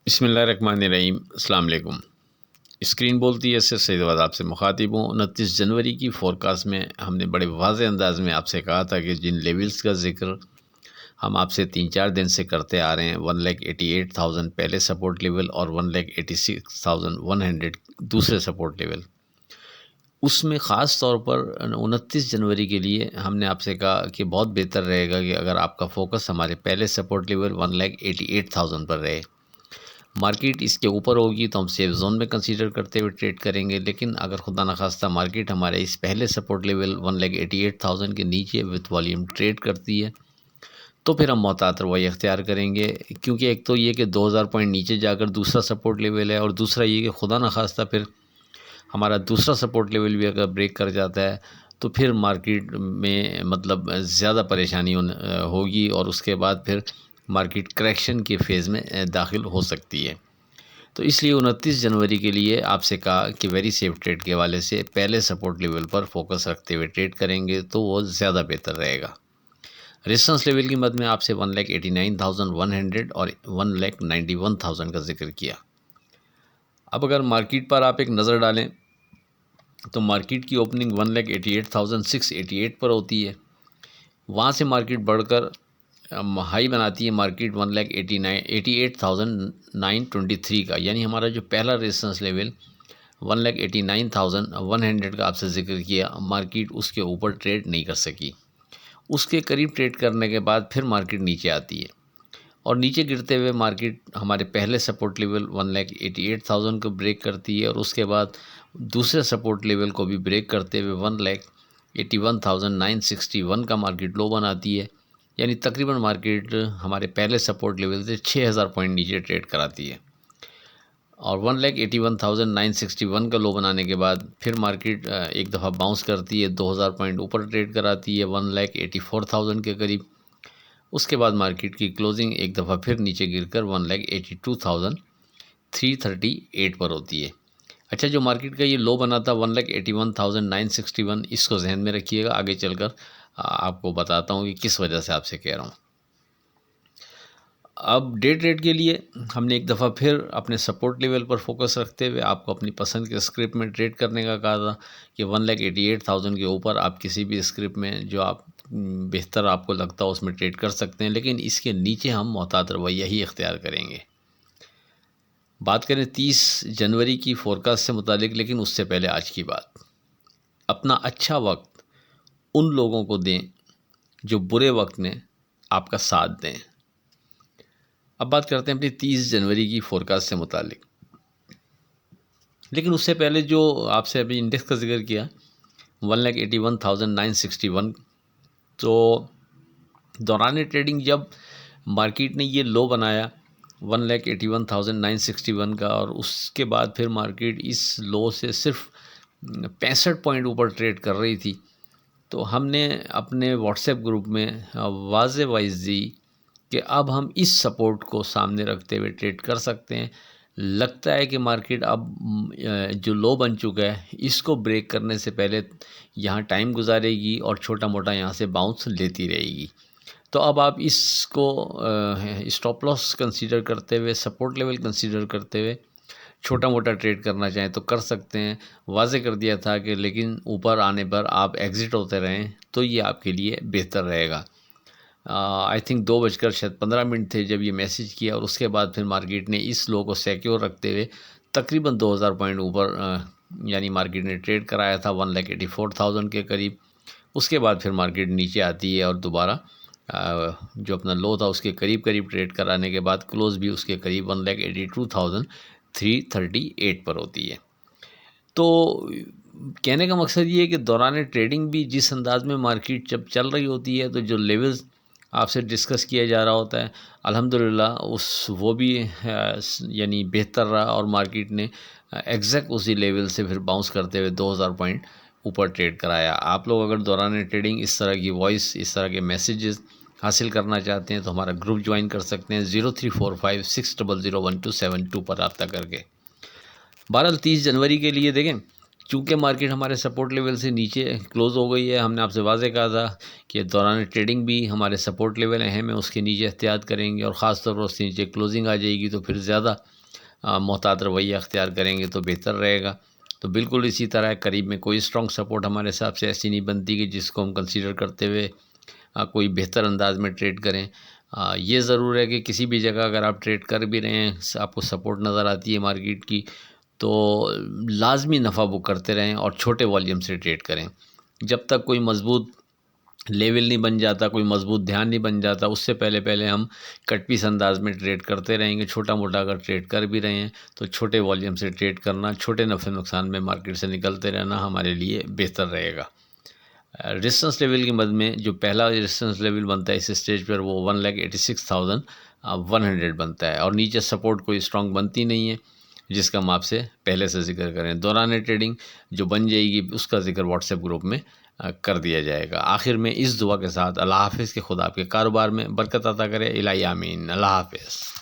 بسم اللہ الرحمن الرحیم۔ السلام علیکم۔ اسکرین بولتی ہے سے سعید آباد آپ سے مخاطب ہوں۔ 29 جنوری کی فورکاسٹ میں ہم نے بڑے واضح انداز میں آپ سے کہا تھا کہ جن لیولز کا ذکر ہم آپ سے 3-4 دن سے کرتے آ رہے ہیں، 1,88,000 پہلے سپورٹ لیول اور 1,86,100 دوسرے سپورٹ لیول، اس میں خاص طور پر 29 جنوری کے لیے ہم نے آپ سے کہا کہ بہت بہتر رہے گا کہ اگر آپ کا فوکس ہمارے پہلے سپورٹ لیول 1,88,000 پر رہے۔ مارکیٹ اس کے اوپر ہوگی تو ہم سیف زون میں کنسیڈر کرتے ہوئے ٹریڈ کریں گے، لیکن اگر خدا نخواستہ مارکیٹ ہمارے اس پہلے سپورٹ لیول 1,88,000 کے نیچے وتھ والیوم ٹریڈ کرتی ہے تو پھر ہم محتاط رویہ اختیار کریں گے، کیونکہ ایک تو یہ کہ 2,000 پوائنٹ نیچے جا کر دوسرا سپورٹ لیول ہے، اور دوسرا یہ کہ خدا نخواستہ پھر ہمارا دوسرا سپورٹ لیول بھی اگر بریک کر جاتا ہے تو پھر مارکیٹ میں زیادہ پریشانی ہوگی، اور اس کے بعد پھر مارکیٹ کریکشن کے فیز میں داخل ہو سکتی ہے۔ تو اس لیے 29 جنوری کے لیے آپ سے کہا کہ ویری سیف ٹریڈ کے حوالے سے پہلے سپورٹ لیول پر فوکس رکھتے ہوئے ٹریڈ کریں گے تو وہ زیادہ بہتر رہے گا۔ ریزسٹنس لیول کی مد میں آپ سے 1,89,100 اور 1,91,000 کا ذکر کیا۔ اب اگر مارکیٹ پر آپ ایک نظر ڈالیں تو مارکیٹ کی اوپننگ 1,88,688 پر ہوتی ہے، وہاں سے مارکیٹ بڑھ کر ہائی بناتی ہے مارکیٹ 1,88,923 کا، یعنی ہمارا جو پہلا ریزسٹنس لیول 1,89,100 کا آپ سے ذکر کیا، مارکیٹ اس کے اوپر ٹریڈ نہیں کر سکی۔ اس کے قریب ٹریڈ کرنے کے بعد پھر مارکیٹ نیچے آتی ہے، اور نیچے گرتے ہوئے مارکیٹ ہمارے پہلے سپورٹ لیول 1,88,000 کو بریک کرتی ہے، اور اس کے بعد دوسرے سپورٹ لیول کو بھی بریک کرتے ہوئے 1,81,961 کا مارکیٹ لو بناتی ہے، یعنی تقریباً مارکیٹ ہمارے پہلے سپورٹ لیول سے 6,000 پوائنٹ نیچے ٹریڈ کراتی ہے، اور 1,81,961 کا لو بنانے کے بعد پھر مارکیٹ ایک دفعہ باؤنس کرتی ہے، 2,000 پوائنٹ اوپر ٹریڈ کراتی ہے 1,84,000 کے قریب۔ اس کے بعد مارکیٹ کی کلوزنگ ایک دفعہ پھر نیچے گر کر 1,82,338 پر ہوتی ہے۔ اچھا، جو مارکیٹ کا یہ لو بنا تھا 1,81,961، اس کو ذہن میں رکھیے گا، آگے چل کر آپ کو بتاتا ہوں کہ کس وجہ سے آپ سے کہہ رہا ہوں۔ اب ڈے ٹریڈ کے لیے ہم نے ایک دفعہ پھر اپنے سپورٹ لیول پر فوکس رکھتے ہوئے آپ کو اپنی پسند کے اسکرپٹ میں ٹریڈ کرنے کا کہا تھا کہ 1,88,000 کے اوپر آپ کسی بھی اسکرپٹ میں جو آپ بہتر آپ کو لگتا ہو اس میں ٹریڈ کر سکتے ہیں، لیکن اس کے نیچے ہم محتاط رویہ ہی اختیار کریں گے۔ بات کریں 30 جنوری کی فورکاسٹ سے متعلق، لیکن اس سے پہلے آج کی بات، اپنا اچھا وقت ان لوگوں کو دیں جو برے وقت میں آپ کا ساتھ دیں۔ اب بات کرتے ہیں اپنی 30 جنوری کی فورکاسٹ سے متعلق، لیکن اس سے پہلے جو آپ سے ابھی انڈیکس کا ذکر کیا 1,81,961، تو دوران ٹریڈنگ جب مارکیٹ نے یہ لو بنایا 1,81,961 کا، اور اس کے بعد پھر مارکیٹ اس لو سے صرف 65 پوائنٹ اوپر ٹریڈ کر رہی تھی، تو ہم نے اپنے واٹس ایپ گروپ میں واضح وائز دی کہ اب ہم اس سپورٹ کو سامنے رکھتے ہوئے ٹریڈ کر سکتے ہیں۔ لگتا ہے کہ مارکیٹ اب جو لو بن چکا ہے اس کو بریک کرنے سے پہلے یہاں ٹائم گزارے گی اور چھوٹا موٹا یہاں سے باؤنس لیتی رہے گی، تو اب آپ اس کو اسٹاپ لاس کنسیڈر کرتے ہوئے، سپورٹ لیول کنسیڈر کرتے ہوئے چھوٹا موٹا ٹریڈ کرنا چاہیں تو کر سکتے ہیں۔ واضح کر دیا تھا کہ لیکن اوپر آنے پر آپ ایگزٹ ہوتے رہیں تو یہ آپ کے لیے بہتر رہے گا۔ آئی تھنک 2:15 تھے جب یہ میسج کیا، اور اس کے بعد پھر مارکیٹ نے اس لو کو سیکیور رکھتے ہوئے تقریباً 2,000 پوائنٹ اوپر یعنی مارکیٹ نے ٹریڈ کرایا تھا 1,84,000 کے قریب۔ اس کے بعد پھر مارکیٹ نیچے آتی ہے اور دوبارہ جو اپنا لو تھا اس کے قریب ٹریڈ کرانے کے بعد کلوز بھی اس کے قریب 1,82,338 پر ہوتی ہے۔ تو کہنے کا مقصد یہ ہے کہ دوران ٹریڈنگ بھی جس انداز میں مارکیٹ جب چل رہی ہوتی ہے تو جو لیولز آپ سے ڈسکس کیا جا رہا ہوتا ہے الحمدللہ وہ بھی یعنی بہتر رہا، اور مارکیٹ نے ایگزیکٹ اسی لیول سے پھر باؤنس کرتے ہوئے 2,000 پوائنٹ اوپر ٹریڈ کرایا۔ آپ لوگ اگر دوران ٹریڈنگ اس طرح کی وائس، اس طرح کے میسیجز حاصل کرنا چاہتے ہیں تو ہمارا گروپ جوائن کر سکتے ہیں 0345600127 پر رابطہ کر کے۔ بہرحال 30 جنوری کے لیے دیکھیں چونکہ مارکیٹ ہمارے سپورٹ لیول سے نیچے کلوز ہو گئی ہے، ہم نے آپ سے واضح کہا تھا کہ دوران ٹریڈنگ بھی ہمارے سپورٹ لیول اہم ہے، اس کے نیچے احتیاط کریں گے، اور خاص طور پر اس کے نیچے کلوزنگ آ جائے گی تو پھر زیادہ محتاط رویہ اختیار کریں گے تو بہتر رہے گا۔ تو بالکل اسی طرح قریب میں کوئی اسٹرانگ سپورٹ ہمارے حساب سے ایسی نہیں بنتی کہ جس کو ہم کنسیڈر کرتے ہوئے کوئی بہتر انداز میں ٹریڈ کریں۔ یہ ضرور ہے کہ کسی بھی جگہ اگر آپ ٹریڈ کر بھی رہے ہیں، آپ کو سپورٹ نظر آتی ہے مارکیٹ کی، تو لازمی نفع بک کرتے رہیں اور چھوٹے والیوم سے ٹریڈ کریں۔ جب تک کوئی مضبوط لیول نہیں بن جاتا، کوئی مضبوط دھیان نہیں بن جاتا، اس سے پہلے ہم کٹ پیس انداز میں ٹریڈ کرتے رہیں گے۔ چھوٹا موٹا اگر ٹریڈ کر بھی رہے ہیں تو چھوٹے والیوم سے ٹریڈ کرنا، چھوٹے نفع نقصان میں مارکیٹ سے نکلتے رہنا ہمارے لیے بہتر رہے گا۔ ریزسٹنس لیول کی مد میں جو پہلا ریزسٹنس لیول بنتا ہے اس اسٹیج پر، وہ 1,86,100 بنتا ہے، اور نیچے سپورٹ کوئی اسٹرانگ بنتی نہیں ہے، جس کا ہم آپ سے پہلے سے ذکر کریں۔ دوران ٹریڈنگ جو بن جائے گی اس کا ذکر واٹس ایپ گروپ میں کر دیا جائے گا۔ آخر میں اس دعا کے ساتھ اللہ حافظ، کہ خدا آپ کے کاروبار میں برکت عطا کرے، الہی آمین۔ اللہ حافظ۔